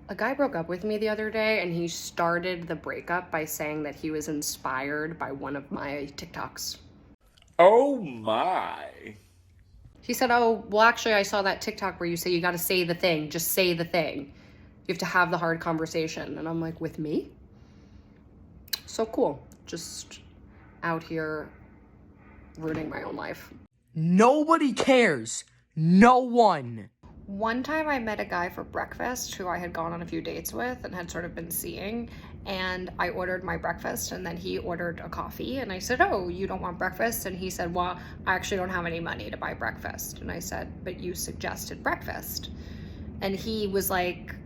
A guy broke up with me the other day and he started the breakup by saying that he was inspired by one of my TikToks. Oh my. He said, "Oh, well, actually, I saw that TikTok where you say you got to say the thing, just say the thing. You have to have the hard conversation." And I'm like, with me? So cool. Just out here ruining my own life. Nobody cares. No one. One time I met a guy for breakfast who I had gone on a few dates with and had sort of been seeing, and I ordered my breakfast and then he ordered a coffee, and I said, "Oh, you don't want breakfast?" And he said, "Well, I actually don't have any money to buy breakfast." And I said, "But you suggested breakfast." And he was like,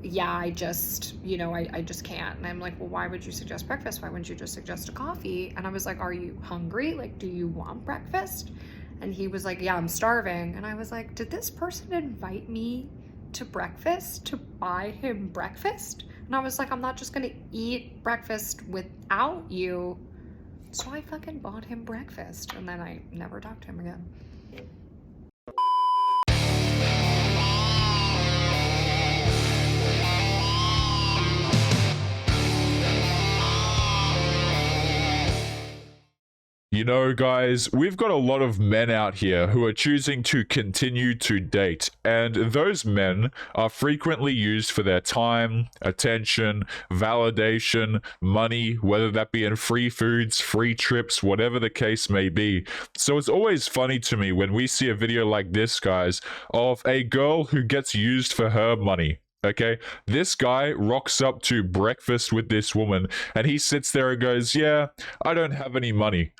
"Yeah, I just, I just can't." And I'm like, "Well, why would you suggest breakfast? Why wouldn't you just suggest a coffee?" And I was like, "Are you hungry? Like, do you want breakfast?" And he was like, "Yeah, I'm starving." And I was like, did this person invite me to breakfast to buy him breakfast? And I was like, I'm not just gonna eat breakfast without you. So I fucking bought him breakfast, and then I never talked to him again. You know, guys, we've got a lot of men out here who are choosing to continue to date, and those men are frequently used for their time, attention, validation, money, whether that be in free foods, free trips, whatever the case may be. So it's always funny to me when we see a video like this, guys, of a girl who gets used for her money. Okay, this guy rocks up to breakfast with this woman and he sits there and goes, "Yeah, I don't have any money."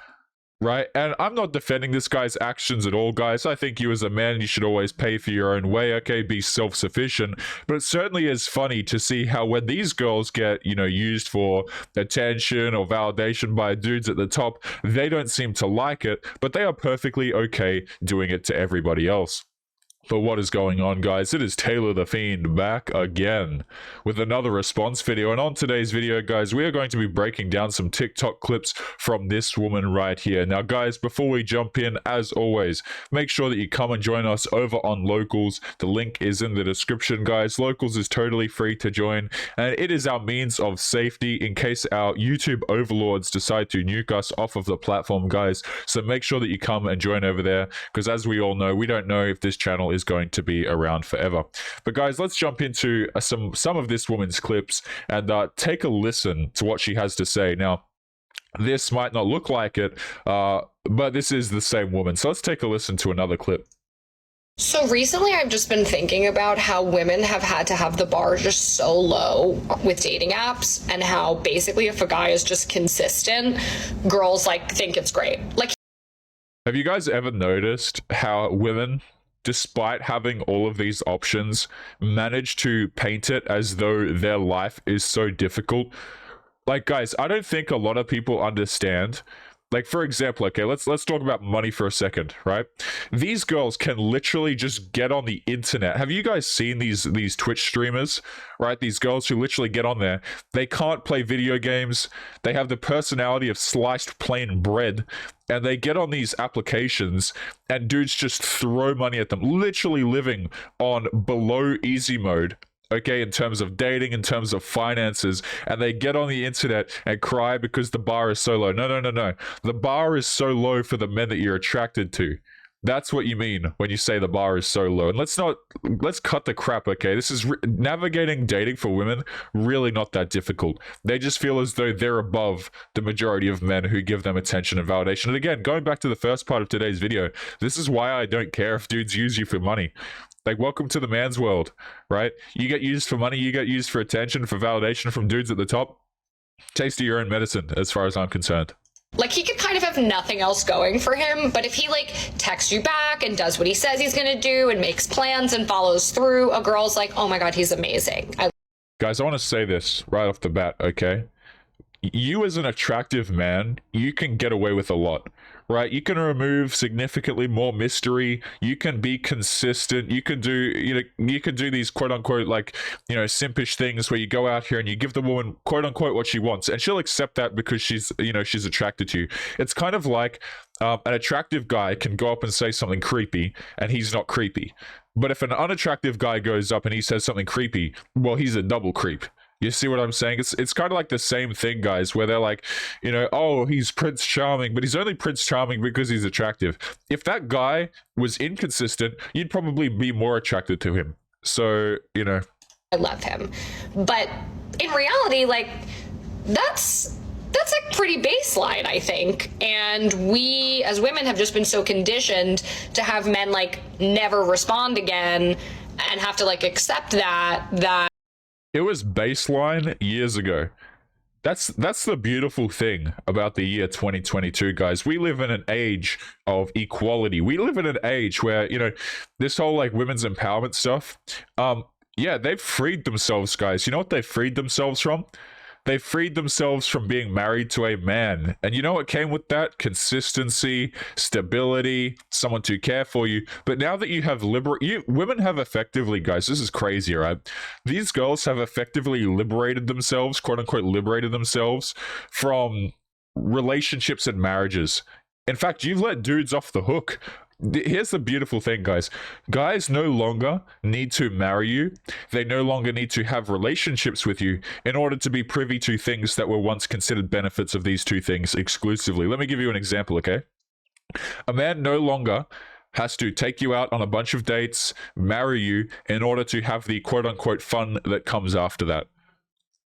Right? And I'm not defending this guy's actions at all, guys. I think you as a man, you should always pay for your own way, okay? Be self-sufficient. But it certainly is funny to see how when these girls get, used for attention or validation by dudes at the top, they don't seem to like it, but they are perfectly okay doing it to everybody else. But what is going on, guys? It is Taylor the Fiend back again with another response video. And on today's video, guys, we are going to be breaking down some TikTok clips from this woman right here. Now, guys, before we jump in, as always, make sure that you come and join us over on Locals. The link is in the description, guys. Locals is totally free to join, and it is our means of safety in case our YouTube overlords decide to nuke us off of the platform, guys. So make sure that you come and join over there, because as we all know, we don't know if this channel is going to be around forever. But guys, let's jump into some of this woman's clips and take a listen to what she has to say. Now, this might not look like it, but this is the same woman. So let's take a listen to another clip. So recently I've just been thinking about how women have had to have the bar just so low with dating apps, and how basically if a guy is just consistent, girls think it's great. Have you guys ever noticed how women, despite having all of these options, manage to paint it as though their life is so difficult? Like, guys, I don't think a lot of people understand. Like, for example, okay, let's talk about money for a second, right? These girls can literally just get on the internet. Have you guys seen these Twitch streamers, right? These girls who literally get on there. They can't play video games. They have the personality of sliced plain bread, and they get on these applications and dudes just throw money at them, literally living on below easy mode. Okay, in terms of dating, in terms of finances, and they get on the internet and cry because the bar is so low. No, no, no, no. The bar is so low for the men that you're attracted to. That's what you mean when you say the bar is so low. And let's cut the crap, okay? This is navigating dating for women, really not that difficult. They just feel as though they're above the majority of men who give them attention and validation. And again, going back to the first part of today's video, this is why I don't care if dudes use you for money. Like, welcome to the man's world, right? You get used for money, you get used for attention, for validation from dudes at the top. Taste of your own medicine, as far as I'm concerned. He could kind of have nothing else going for him, but if he texts you back and does what he says he's gonna do and makes plans and follows through, a girl's like, "Oh my god, he's amazing." Guys, I want to say this right off the bat, okay? You as an attractive man, you can get away with a lot, right? You can remove significantly more mystery. You can be consistent. You can do, you can do these quote unquote simpish things where you go out here and you give the woman quote unquote what she wants, and she'll accept that because she's attracted to you. It's kind of like an attractive guy can go up and say something creepy and he's not creepy. But if an unattractive guy goes up and he says something creepy, well, he's a double creep. You see what I'm saying? It's kind of like the same thing, guys, where they're like, you know, oh, he's Prince Charming, but he's only Prince Charming because he's attractive. If that guy was inconsistent, you'd probably be more attracted to him. So, you know. I love him. But in reality, like, that's a pretty baseline, I think. And we as women have just been so conditioned to have men like never respond again and have to like accept that it was baseline years ago. That's the beautiful thing about the year 2022, guys. We live in an age of equality. We live in an age where, you know, this whole like women's empowerment stuff, yeah, they've freed themselves, guys. You know what they freed themselves from? They freed themselves from being married to a man. And you know what came with that? Consistency, stability, someone to care for you. But now that you have women have effectively, guys, this is crazy, right? These girls have effectively liberated themselves, quote unquote, liberated themselves from relationships and marriages. In fact, you've let dudes off the hook. Here's the beautiful thing, guys. Guys no longer need to marry you. They no longer need to have relationships with you in order to be privy to things that were once considered benefits of these two things exclusively. Let me give you an example, okay? A man no longer has to take you out on a bunch of dates, marry you, in order to have the quote-unquote fun that comes after that.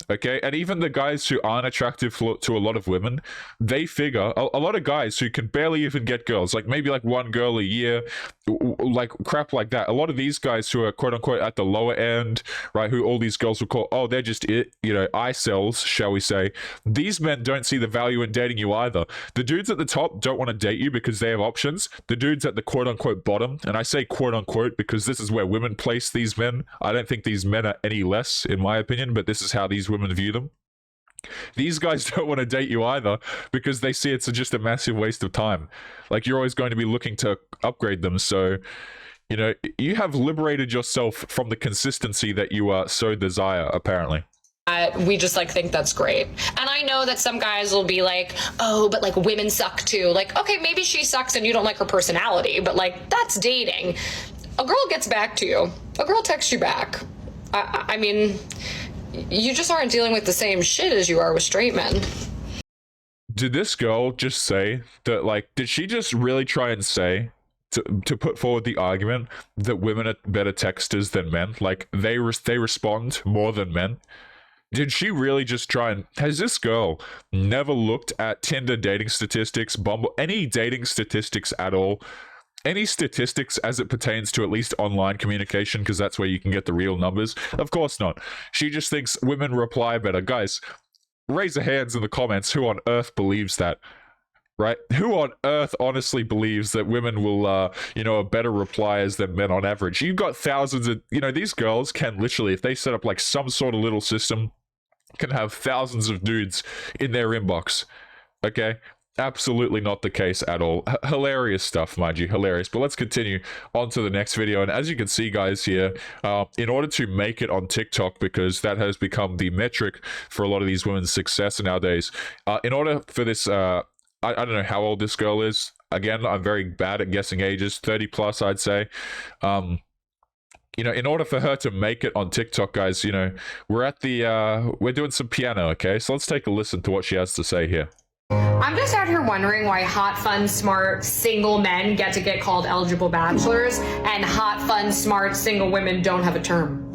Okay, and even the guys who aren't attractive to a lot of women, they figure, a lot of guys who can barely even get girls, like maybe like one girl a year, like crap like that. A lot of these guys who are quote unquote at the lower end, right, who all these girls will call, oh, they're just it, you know, eye cells, shall we say. These men don't see the value in dating you either. The dudes at the top don't want to date you because they have options. The dudes at the quote unquote bottom, and I say quote unquote because this is where women place these men. I don't think these men are any less, in my opinion, but this is how these women view them. These guys don't want to date you either because they see it's just a massive waste of time. Like, you're always going to be looking to upgrade them. So, you know, you have liberated yourself from the consistency that you so desire, apparently. We just like think that's great. And I know that some guys will be like, oh, but like women suck too. Like, okay, maybe she sucks and you don't like her personality, but like that's dating. A girl gets back to you. A girl texts you back. I mean, you just aren't dealing with the same shit as you are with straight men. Did this girl just say that, like, did she just really try and say to put forward the argument that women are better texters than men? Like, they respond more than men? Did she really just try and... Has this girl never looked at Tinder dating statistics, Bumble, any dating statistics at all? Any statistics as it pertains to at least online communication, because that's where you can get the real numbers? Of course not. She just thinks women reply better. Guys, raise your hands in the comments who on earth believes that, right? Who on earth honestly believes that women will, you know, are better repliers than men on average? You've got thousands of, you know, these girls can literally, if they set up like some sort of little system, can have thousands of dudes in their inbox, okay? Absolutely not the case at all. Hilarious stuff, mind you, hilarious. But let's continue on to the next video. And as you can see, guys, here, in order to make it on TikTok, because that has become the metric for a lot of these women's success nowadays, in order for this, I don't know how old this girl is. Again, I'm very bad at guessing ages, 30 plus, I'd say. You know, in order for her to make it on TikTok, guys, you know, we're doing some piano, okay? So let's take a listen to what she has to say here. I'm just out here wondering why hot, fun, smart, single men get to get called eligible bachelors and hot, fun, smart, single women don't have a term.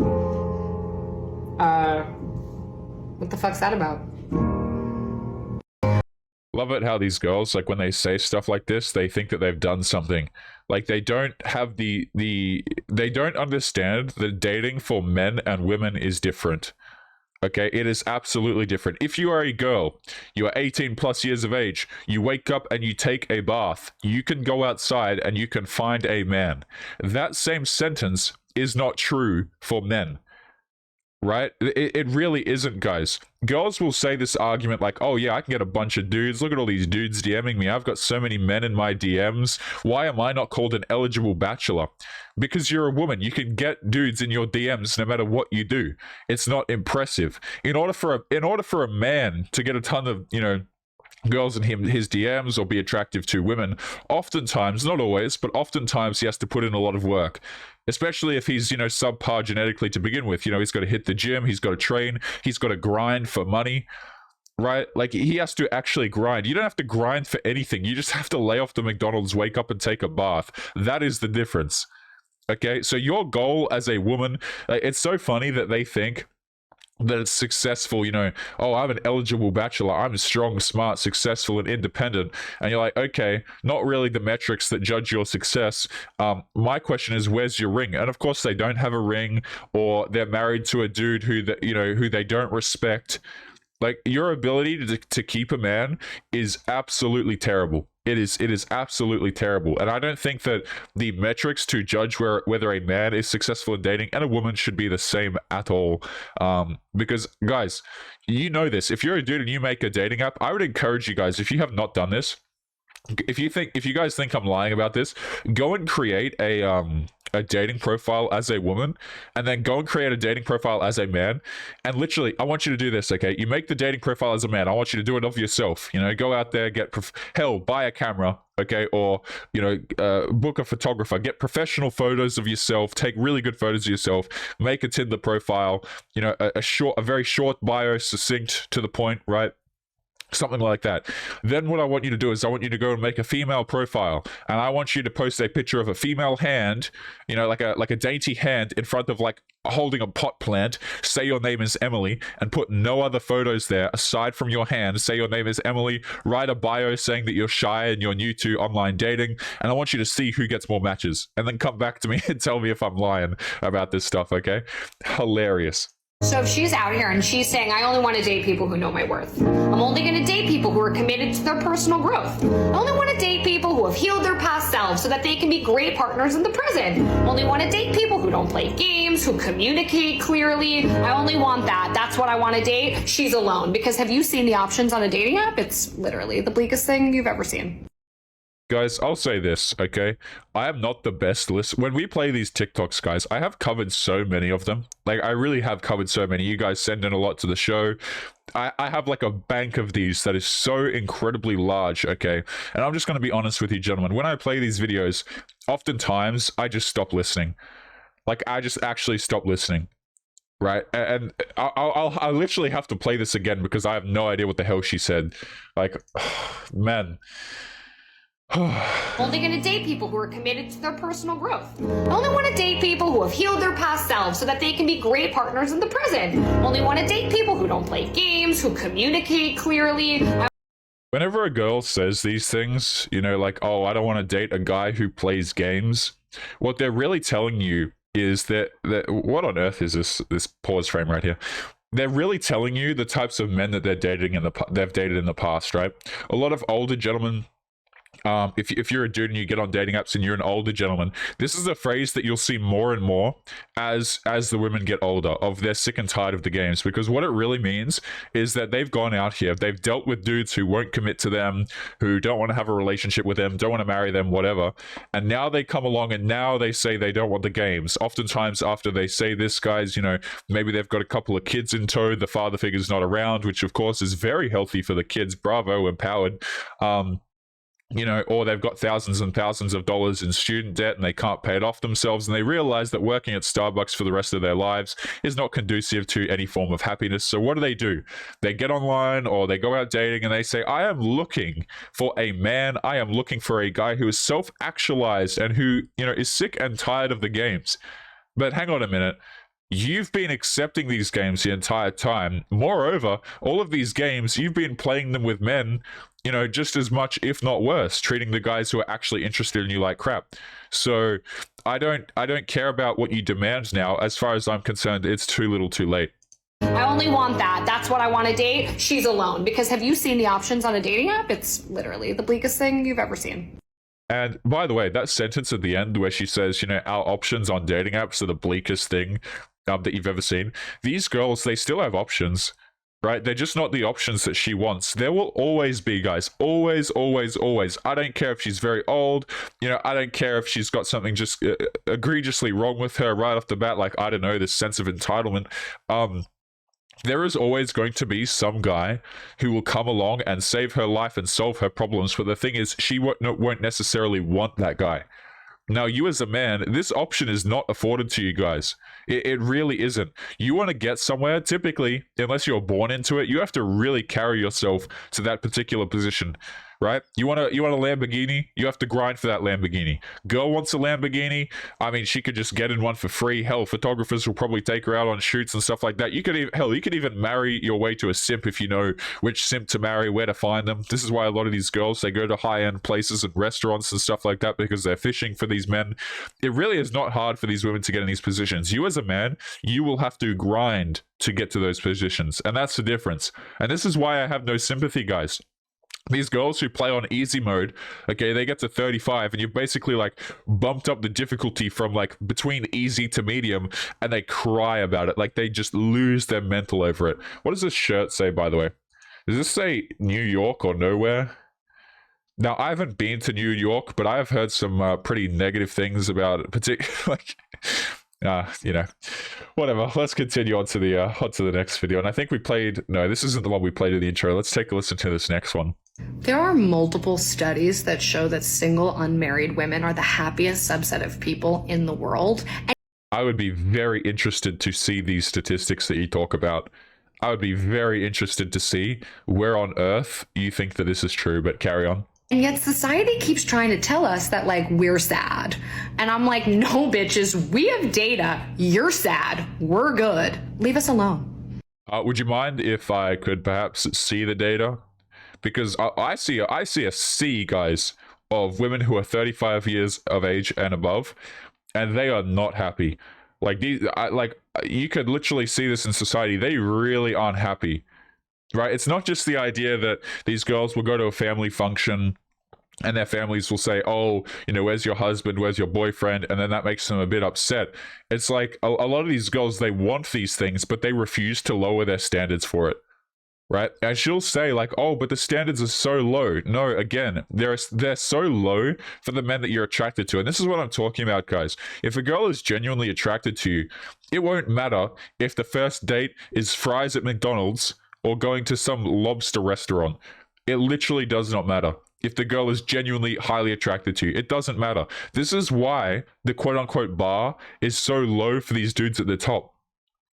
What the fuck's that about? Love it how these girls, like, when they say stuff like this, they think that they've done something. Like, they don't have they don't understand that dating for men and women is different. Okay, it is absolutely different. If you are a girl, you are 18 plus years of age, you wake up and you take a bath, you can go outside and you can find a man. That same sentence is not true for men. Right? It really isn't, guys. Girls will say this argument like, oh yeah, I can get a bunch of dudes. Look at all these dudes DMing me. I've got so many men in my DMs. Why am I not called an eligible bachelor? Because you're a woman. You can get dudes in your DMs no matter what you do. It's not impressive. In order for a man to get a ton of, you know, girls in his DMs or be attractive to women, oftentimes, not always, but oftentimes he has to put in a lot of work. Especially if he's, subpar genetically to begin with. He's got to hit the gym, he's got to train, he's got to grind for money, right? Like, he has to actually grind. You don't have to grind for anything. You just have to lay off the McDonald's, wake up and take a bath. That is the difference. Okay, so your goal as a woman, it's so funny that they think that it's successful, oh, I'm an eligible bachelor, I'm strong, smart, successful, and independent. And you're like, okay, not really the metrics that judge your success. My question is, where's your ring? And of course they don't have a ring, or they're married to a dude who they don't respect. Like, your ability to keep a man is absolutely terrible. It is absolutely terrible. And I don't think that the metrics to judge whether a man is successful in dating and a woman should be the same at all. Because, guys, you know this. If you're a dude and you make a dating app, I would encourage you guys, if you have not done this, if you guys think I'm lying about this, go and create a dating profile as a woman, and then go and create a dating profile as a man. And literally, I want you to do this, okay? You make the dating profile as a man. I want you to do it of yourself. Go out there, buy a camera, okay? Or, book a photographer, get professional photos of yourself, take really good photos of yourself, make a Tinder profile, a very short bio, succinct, to the point, right? Something like that. Then what I want you to do is I want you to go and make a female profile, and I want you to post a picture of a female hand, like a dainty hand in front of, like, holding a pot plant. Say your name is Emily, and put no other photos there aside from your hand. Say your name is Emily, write a bio saying that you're shy and you're new to online dating, and I want you to see who gets more matches, and then come back to me and tell me if I'm lying about this stuff, okay? Hilarious. So if she's out here and she's saying, I only want to date people who know my worth. I'm only going to date people who are committed to their personal growth. I only want to date people who have healed their past selves so that they can be great partners in the present. I only want to date people who don't play games, who communicate clearly. I only want that. That's what I want to date. She's alone. Because have you seen the options on a dating app? It's literally the bleakest thing you've ever seen. Guys, I'll say this, okay? I am not the best list. When we play these TikToks, guys, I have covered so many of them. Like, I really have covered so many. You guys send in a lot to the show. I have like a bank of these that is so incredibly large, okay? And I'm just going to be honest with you, gentlemen. When I play these videos, oftentimes I just stop listening. Like, I just actually stop listening. Right, and I'll literally have to play this again because I have no idea what the hell she said. Like, man. Only going to date people who are committed to their personal growth. I only want to date people who have healed their past selves so that they can be great partners in the present. I only want to date people who don't play games, who communicate clearly. Whenever a girl says these things, like, oh, I don't want to date a guy who plays games, what they're really telling you is that what on earth is this pause frame right here? They're really telling you the types of men that they've dated in the past, right? A lot of older gentlemen. If you're a dude and you get on dating apps and you're an older gentleman, this is a phrase that you'll see more and more as the women get older, of they're sick and tired of the games. Because what it really means is that they've gone out here, they've dealt with dudes who won't commit to them, who don't want to have a relationship with them, don't want to marry them, whatever. And now they come along and now they say they don't want the games. Oftentimes after they say this, guys, maybe they've got a couple of kids in tow, the father figure's not around, which of course is very healthy for the kids. Bravo, empowered. Or they've got thousands and thousands of dollars in student debt and they can't pay it off themselves, and they realize that working at Starbucks for the rest of their lives is not conducive to any form of happiness. So what do? They get online or they go out dating and they say, I am looking for a man. I am looking for a guy who is self-actualized and who, is sick and tired of the games. But hang on a minute. You've been accepting these games the entire time. Moreover, all of these games, you've been playing them with men, just as much, if not worse, treating the guys who are actually interested in you like crap. So I don't care about what you demand now. As far as I'm concerned, it's too little too late. I only want that. That's what I want to date. She's alone. Because have you seen the options on a dating app? It's literally the bleakest thing you've ever seen. And by the way, that sentence at the end where she says, our options on dating apps are the bleakest thing that you've ever seen. These girls, they still have options, right? They're just not the options that she wants. There will always be, guys. Always, always, always. I don't care if she's very old. I don't care if she's got something just egregiously wrong with her right off the bat. Like, I don't know, this sense of entitlement. There is always going to be some guy who will come along and save her life and solve her problems. But the thing is, she won't necessarily want that guy. Now, you as a man, this option is not afforded to you guys. It really isn't. You want to get somewhere, typically, unless you're born into it, you have to really carry yourself to that particular position, right? You want a Lamborghini, you have to grind for that Lamborghini. Girl wants a Lamborghini. I mean, she could just get in one for free. Hell, photographers will probably take her out on shoots and stuff like that. You could even marry your way to a simp if you know which simp to marry, where to find them. This is why a lot of these girls, they go to high-end places and restaurants and stuff like that, because they're fishing for these men. It really is not hard for these women to get in these positions. You as a man, you will have to grind to get to those positions, and that's the difference. And this is why I have no sympathy, guys. These girls who play on easy mode, okay, they get to 35 and you've basically like bumped up the difficulty from like between easy to medium, and they cry about it. Like they just lose their mental over it. What does this shirt say, by the way? Does this say New York or nowhere? Now, I haven't been to New York, but I have heard some pretty negative things about it, like, whatever. Let's continue on to the next video. And I think this isn't the one we played in the intro. Let's take a listen to this next one. There are multiple studies that show that single, unmarried women are the happiest subset of people in the world. I would be very interested to see these statistics that you talk about. I would be very interested to see where on earth you think that this is true, but carry on. And yet society keeps trying to tell us that, like, we're sad. And I'm like, no, bitches, we have data. You're sad. We're good. Leave us alone. Would you mind if I could perhaps see the data? Because I see a sea, guys, of women who are 35 years of age and above, and they are not happy. Like you could literally see this in society. They really aren't happy, right? It's not just the idea that these girls will go to a family function and their families will say, oh, where's your husband, where's your boyfriend, and then that makes them a bit upset. It's like a lot of these girls, they want these things, but they refuse to lower their standards for it. Right? And she'll say like, oh, but the standards are so low. No, again, they're so low for the men that you're attracted to. And this is what I'm talking about, guys. If a girl is genuinely attracted to you, it won't matter if the first date is fries at McDonald's or going to some lobster restaurant. It literally does not matter. If the girl is genuinely highly attracted to you, it doesn't matter. This is why the quote-unquote bar is so low for these dudes at the top.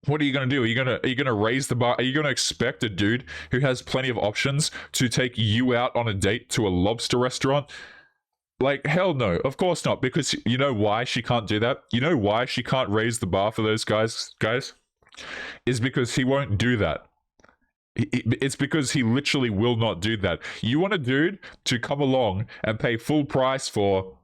What are you going to do? Are you going to raise the bar? Are you going to expect a dude who has plenty of options to take you out on a date to a lobster restaurant? Like, hell no. Of course not. Because you know why she can't do that? You know why she can't raise the bar for those guys? Is because he won't do that. It's because he literally will not do that. You want a dude to come along and pay full price for,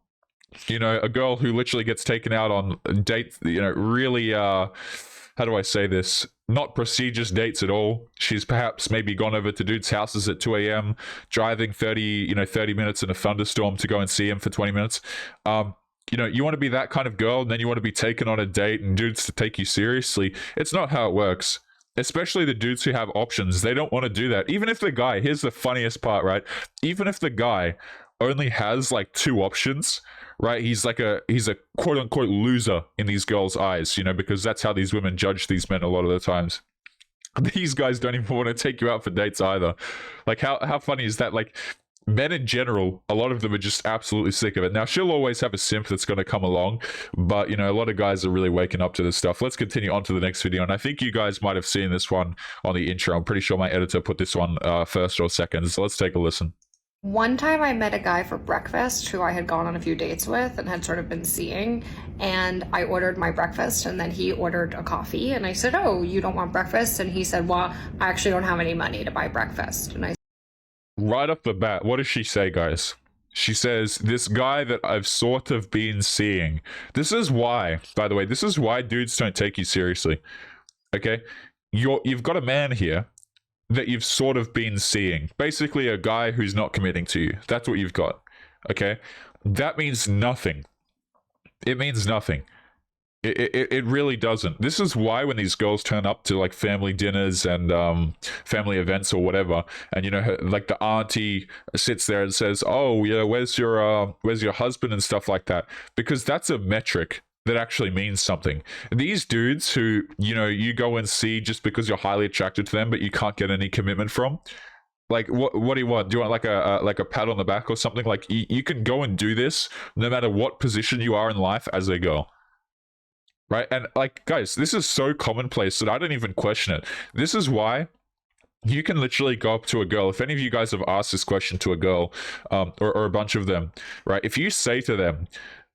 a girl who literally gets taken out on dates, really, how do I say this? Not prestigious dates at all. She's perhaps maybe gone over to dudes' houses at 2 a.m., driving 30 minutes in a thunderstorm to go and see him for 20 minutes. You want to be that kind of girl, and then you want to be taken on a date and dudes to take you seriously. It's not how it works. Especially the dudes who have options. They don't want to do that. Even if the guy, here's the funniest part, right? Even if the guy only has like 2 options, right? He's a quote unquote loser in these girls' eyes, because that's how these women judge these men a lot of the times. These guys don't even want to take you out for dates either. Like how funny is that? Like men in general, a lot of them are just absolutely sick of it. Now she'll always have a simp that's going to come along, but a lot of guys are really waking up to this stuff. Let's continue on to the next video, and I think you guys might have seen this one on the intro. I'm pretty sure my editor put this one first or second, so let's take a listen. One time I met a guy for breakfast who I had gone on a few dates with and had sort of been seeing, and I ordered my breakfast and then he ordered a coffee, and I said, oh, you don't want breakfast? And he said, well, I actually don't have any money to buy breakfast. And I right off the bat, what does she say, guys? She says, this guy that I've sort of been seeing. This is why, by the way, this is why dudes don't take you seriously. Okay? You've got a man here that you've sort of been seeing. Basically a guy who's not committing to you. That's what you've got. Okay? That means nothing. It means nothing. It really doesn't. This is why when these girls turn up to like family dinners and family events or whatever, and like the auntie sits there and says, oh, where's your husband and stuff like that, because that's a metric. that actually means something. These dudes who, you know, you go and see just because you're highly attracted to them, but you can't get any commitment from. Like, what do you want? Do you want like a pat on the back or something? Like, you can go and do this no matter what position you are in life as a girl. Right? And like, guys, this is so commonplace that I don't even question it. This is why you can literally go up to a girl. If any of you guys have asked this question to a girl, or a bunch of them, right? If you say to them,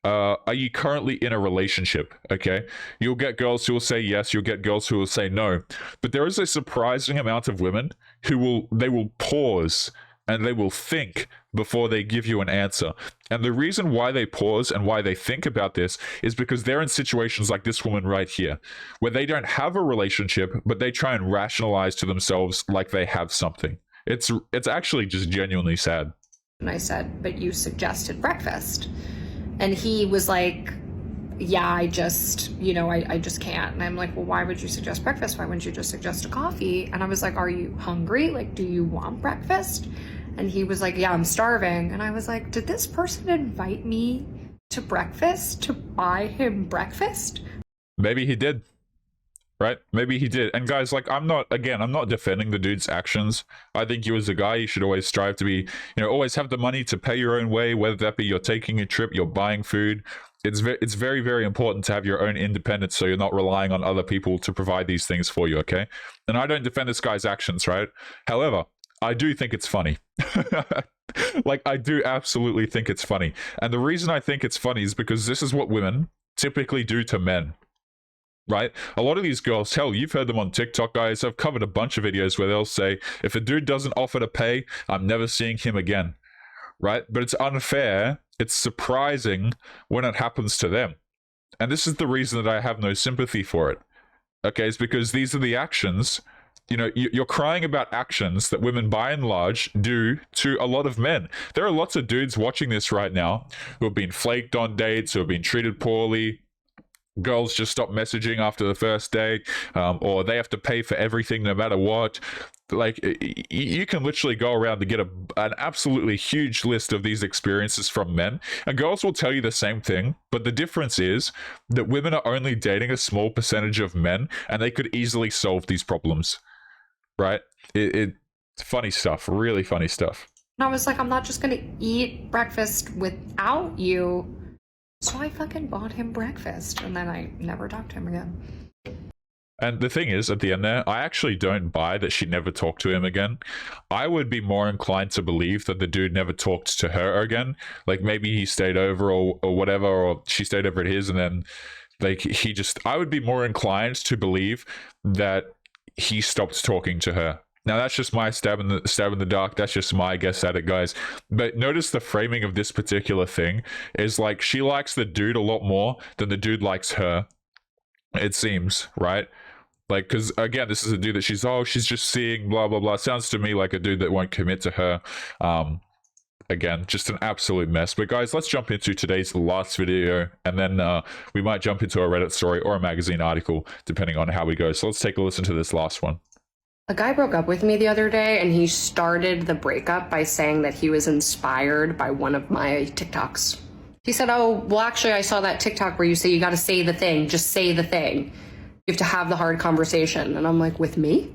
are you currently in a relationship? Okay, you'll get girls who will say yes, you'll get girls who will say no, but there is a surprising amount of women who will pause and they will think before they give you an answer. And the reason why they pause and why they think about this is because they're in situations like this woman right here, where they don't have a relationship, but they try and rationalize to themselves like they have something. It's actually just genuinely sad. And I said, but you suggested breakfast. And he was like, yeah, I just can't. And I'm like, well, why would you suggest breakfast? Why wouldn't you just suggest a coffee? And I was like, are you hungry? Like, do you want breakfast? And he was like, yeah, I'm starving. And I was like, did this person invite me to breakfast to buy him breakfast? Maybe he did. Right? Maybe he did. And guys, like, I'm not defending the dude's actions. I think you as a guy, you should always strive to be, always have the money to pay your own way, whether that be you're taking a trip, you're buying food. It's very, very important to have your own independence so you're not relying on other people to provide these things for you, okay? And I don't defend this guy's actions, right? However, I do think it's funny. Like, I do absolutely think it's funny. And the reason I think it's funny is because this is what women typically do to men. Right? A lot of these girls, hell, you've heard them on TikTok, guys. I've covered a bunch of videos where they'll say, if a dude doesn't offer to pay, I'm never seeing him again. Right? But it's unfair. It's surprising when it happens to them. And this is the reason that I have no sympathy for it. Okay? It's because these are the actions. You're crying about actions that women by and large do to a lot of men. There are lots of dudes watching this right now who have been flaked on dates, who have been treated poorly. Girls just stop messaging after the first date, or they have to pay for everything no matter what. Like, you can literally go around to get an absolutely huge list of these experiences from men, and girls will tell you the same thing, but the difference is that women are only dating a small percentage of men, and they could easily solve these problems, right? It's funny stuff, really funny stuff. And I was like, I'm not just gonna eat breakfast without you. So I fucking bought him breakfast, and then I never talked to him again. And the thing is, at the end there, I actually don't buy that she never talked to him again. I would be more inclined to believe that the dude never talked to her again. Like, maybe he stayed over or whatever, or she stayed over at his, and then, like, I would be more inclined to believe that he stopped talking to her. Now, that's just my stab in the dark. That's just my guess at it, guys. But notice the framing of this particular thing is like she likes the dude a lot more than the dude likes her. It seems, right? Like, because again, this is a dude that she's just seeing, blah, blah, blah. Sounds to me like a dude that won't commit to her. Again, just an absolute mess. But guys, let's jump into today's last video, and then we might jump into a Reddit story or a magazine article, depending on how we go. So let's take a listen to this last one. A guy broke up with me the other day, and he started the breakup by saying that he was inspired by one of my TikToks. He said, oh, well, actually, I saw that TikTok where you say you got to say the thing. Just say the thing. You have to have the hard conversation. And I'm like, with me?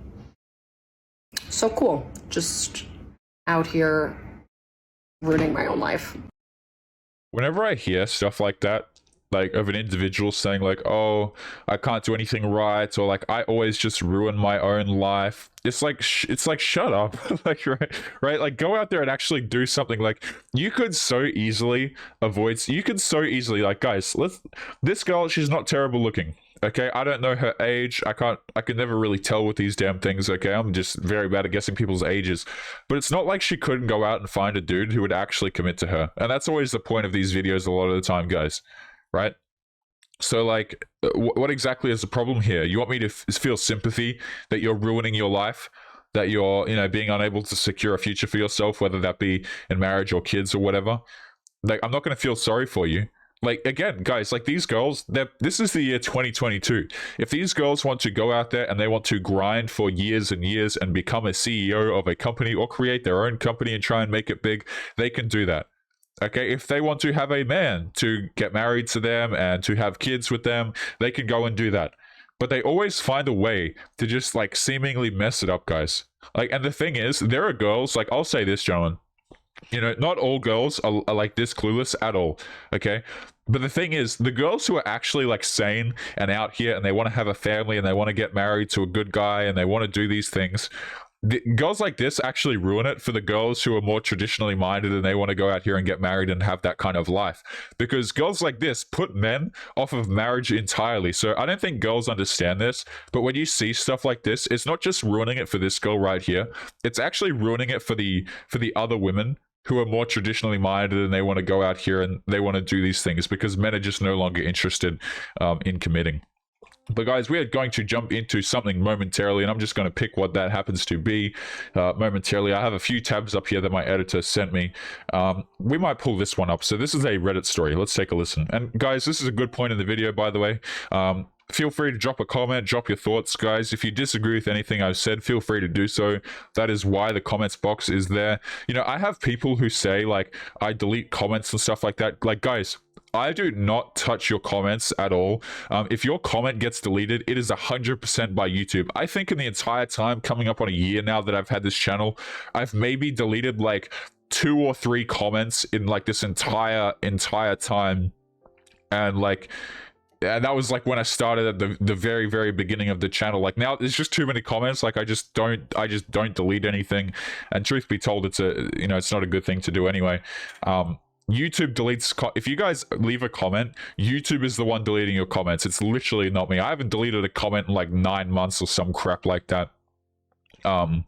So cool. Just out here ruining my own life. Whenever I hear stuff like that, like of an individual saying like, oh, I can't do anything right, or like, I always just ruin my own life, it's like shut up. Like, right, like, go out there and actually do something. Like, you could so easily like, guys, this girl, she's not terrible looking, okay? I don't know her age. I can never really tell with these damn things, okay? I'm just very bad at guessing people's ages. But it's not like she couldn't go out and find a dude who would actually commit to her. And that's always the point of these videos a lot of the time, guys. Right? So, like, what exactly is the problem here? You want me to feel sympathy that you're ruining your life, that you're, being unable to secure a future for yourself, whether that be in marriage or kids or whatever? Like, I'm not going to feel sorry for you. Like, again, guys, like, these girls, this is the year 2022. If these girls want to go out there and they want to grind for years and years and become a CEO of a company or create their own company and try and make it big, they can do that. Okay, if they want to have a man to get married to them and to have kids with them, they can go and do that. But they always find a way to just like seemingly mess it up, guys. Like, and the thing is, there are girls, like, I'll say this, gentlemen, you know, not all girls are like this clueless at all, okay? But the thing is, the girls who are actually like sane and out here and they want to have a family and they want to get married to a good guy and they want to do these things, girls like this actually ruin it for the girls who are more traditionally minded and they want to go out here and get married and have that kind of life, because girls like this put men off of marriage entirely. So I don't think girls understand this, but when you see stuff like this, it's not just ruining it for this girl right here, it's actually ruining it for the other women who are more traditionally minded and they want to go out here and they want to do these things, because men are just no longer interested in committing. But guys, we are going to jump into something momentarily, and I'm just going to pick what that happens to be momentarily. I have a few tabs up here that my editor sent me. We might pull this one up. So this is a Reddit story. Let's take a listen. And guys, this is a good point in the video, by the way. Feel free to drop a comment, drop your thoughts, guys. If you disagree with anything I've said, feel free to do so. That is why the comments box is there. You know, I have people who say, like, I delete comments and stuff like that. Like, guys, I do not touch your comments at all. If your comment gets deleted, it is 100% by YouTube. I think in the entire time, coming up on a year now that I've had this channel, I've maybe deleted like 2 or 3 comments in like this entire time. And like, and that was like when I started at the very beginning of the channel. Like now there's just too many comments. Like I just don't delete anything. And truth be told, it's it's not a good thing to do anyway. YouTube deletes if you guys leave a comment, YouTube is the one deleting your comments. It's literally not me. I haven't deleted a comment in like 9 months or some crap like that. And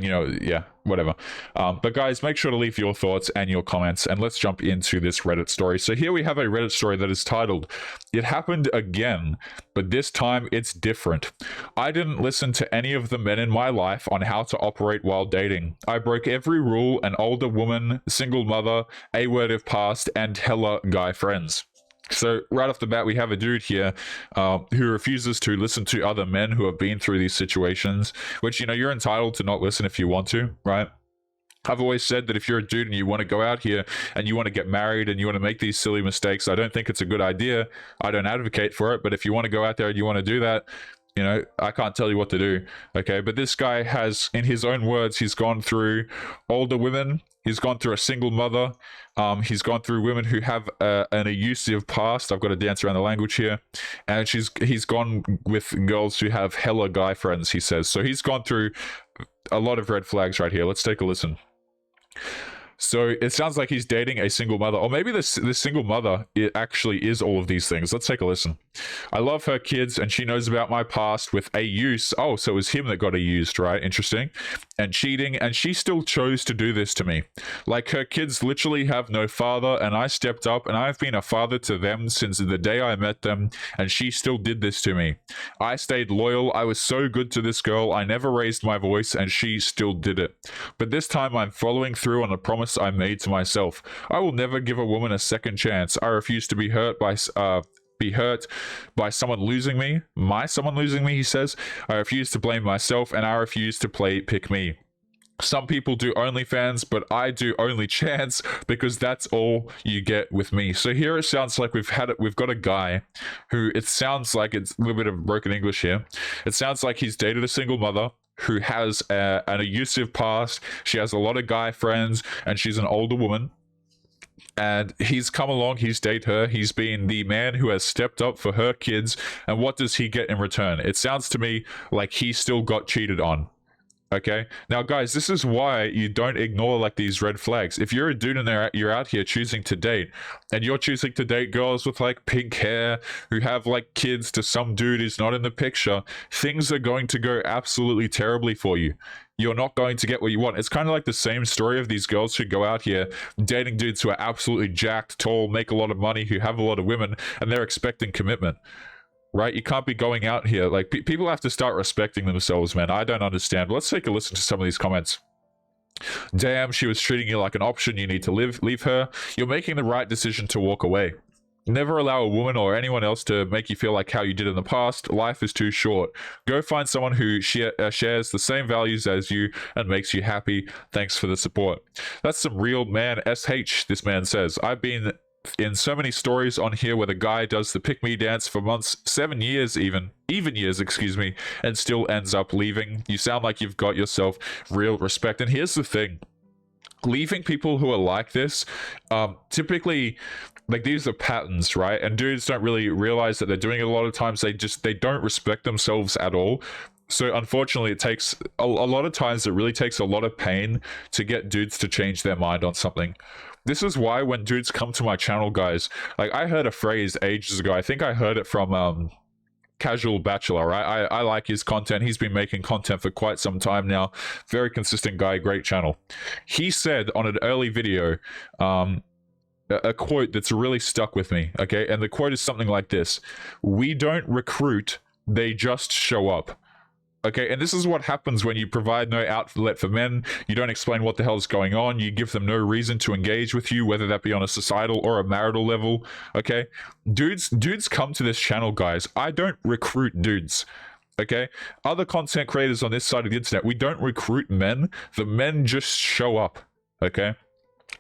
yeah, whatever. But guys, make sure to leave your thoughts and your comments, and let's jump into this Reddit story. So here we have a Reddit story that is titled, "It Happened Again, but this time it's different. I didn't listen to any of the men in my life on how to operate while dating. I broke every rule: an older woman, single mother, a word of past, and hella guy friends." So right off the bat, we have a dude here who refuses to listen to other men who have been through these situations, which, you're entitled to not listen if you want to, right? I've always said that if you're a dude and you want to go out here and you want to get married and you want to make these silly mistakes, I don't think it's a good idea. I don't advocate for it, but if you want to go out there and you want to do that, I can't tell you what to do, okay? But this guy has, in his own words, he's gone through older women, he's gone through a single mother, he's gone through women who have an abusive past. I've got to dance around the language here. And he's gone with girls who have hella guy friends, he says. So he's gone through a lot of red flags right here. Let's take a listen. So it sounds like he's dating a single mother, or maybe this single mother, it actually is all of these things. Let's take a listen. "I love her kids and she knows about my past with a use." Oh, so it was him that got used, right? Interesting. "And cheating, and she still chose to do this to me. Like, her kids literally have no father, and I stepped up and I've been a father to them since the day I met them, and she still did this to me. I stayed loyal. I was so good to this girl. I never raised my voice, and she still did it. But this time I'm following through on a promise I made to myself. I will never give a woman a second chance. I refuse to be hurt by someone losing me, he says. I refuse to blame myself, and I refuse to pick me. Some people do OnlyFans, but I do only chance because that's all you get with me." So here it sounds like we've got a guy who, it sounds like, it's a little bit of broken English here. It sounds like he's dated a single mother who has an abusive past. She has a lot of guy friends, and she's an older woman. And he's come along, he's dated her, he's been the man who has stepped up for her kids, and what does he get in return? It sounds to me like he still got cheated on. Okay, now guys, this is why you don't ignore like these red flags. If you're a dude and you're out here choosing to date, and you're choosing to date girls with like pink hair who have like kids to some dude who's not in the picture, things are going to go absolutely terribly for you. You're not going to get what you want. It's kind of like the same story of these girls who go out here dating dudes who are absolutely jacked, tall, make a lot of money, who have a lot of women, and they're expecting commitment. Right? You can't be going out here. Like, people have to start respecting themselves, man. I don't understand. But let's take a listen to some of these comments. "Damn, she was treating you like an option. You need to leave her. You're making the right decision to walk away. Never allow a woman or anyone else to make you feel like how you did in the past. Life is too short. Go find someone who shares the same values as you and makes you happy. Thanks for the support. That's some real man SH, this man says. I've been in so many stories on here where the guy does the pick me dance for months, 7 years even years, excuse me, and still ends up leaving. You sound like you've got yourself real respect. And here's the thing. Leaving people who are like this, typically, like, these are patterns, right? And dudes don't really realize that they're doing it a lot of times. They don't respect themselves at all. So unfortunately, it takes a lot of times, it really takes a lot of pain to get dudes to change their mind on something. This is why when dudes come to my channel, guys, like, I heard a phrase ages ago. I think I heard it from Casual Bachelor, right? I like his content. He's been making content for quite some time now. Very consistent guy, great channel. He said on an early video, a quote that's really stuck with me, okay? And the quote is something like this: "We don't recruit, they just show up." Okay, and this is what happens when you provide no outlet for men. You don't explain what the hell is going on. You give them no reason to engage with you, whether that be on a societal or a marital level. Okay, dudes come to this channel, guys. I don't recruit dudes. Okay, other content creators on this side of the internet, we don't recruit men. The men just show up. Okay.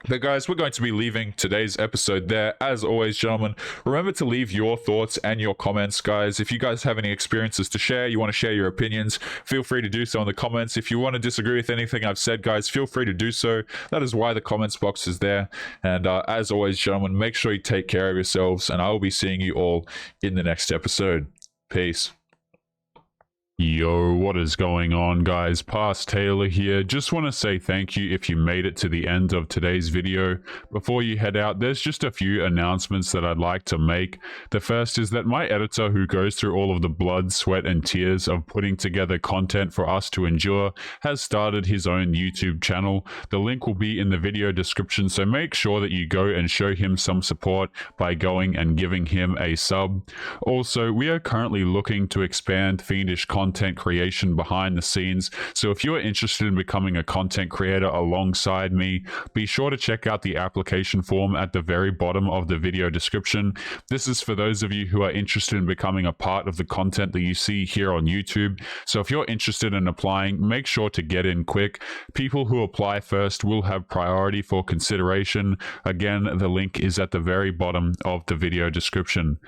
But guys, we're going to be leaving today's episode there. As always, gentlemen, remember to leave your thoughts and your comments, guys. If you guys have any experiences to share, you want to share your opinions, feel free to do so in the comments. If you want to disagree with anything I've said, guys, feel free to do so. That is why the comments box is there. And as always, gentlemen, make sure you take care of yourselves, and I will be seeing you all in the next episode. Peace. Yo, what is going on, guys? Past Taylor here. Just want to say thank you if you made it to the end of today's video. Before you head out, there's just a few announcements that I'd like to make. The first is that my editor, who goes through all of the blood, sweat, and tears of putting together content for us to endure, has started his own YouTube channel. The link will be in the video description, so make sure that you go and show him some support by going and giving him a sub. Also, we are currently looking to expand Fiendish content creation behind the scenes, so if you're interested in becoming a content creator alongside me, be sure to check out the application form at the very bottom of the video description. This is for those of you who are interested in becoming a part of the content that you see here on YouTube. So if you're interested in applying, make sure to get in quick. People who apply first will have priority for consideration. Again, the link is at the very bottom of the video description.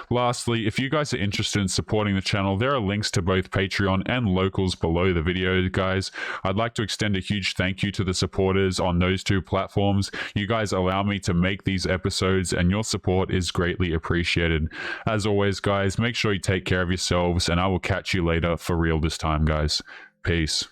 Lastly, if you guys are interested in supporting the channel, there are links to both Patreon and locals below the video, guys. I'd like to extend a huge thank you to the supporters on those two platforms. You guys allow me to make these episodes, and your support is greatly appreciated. As always, guys, make sure you take care of yourselves, and I will catch you later for real this time, guys. Peace.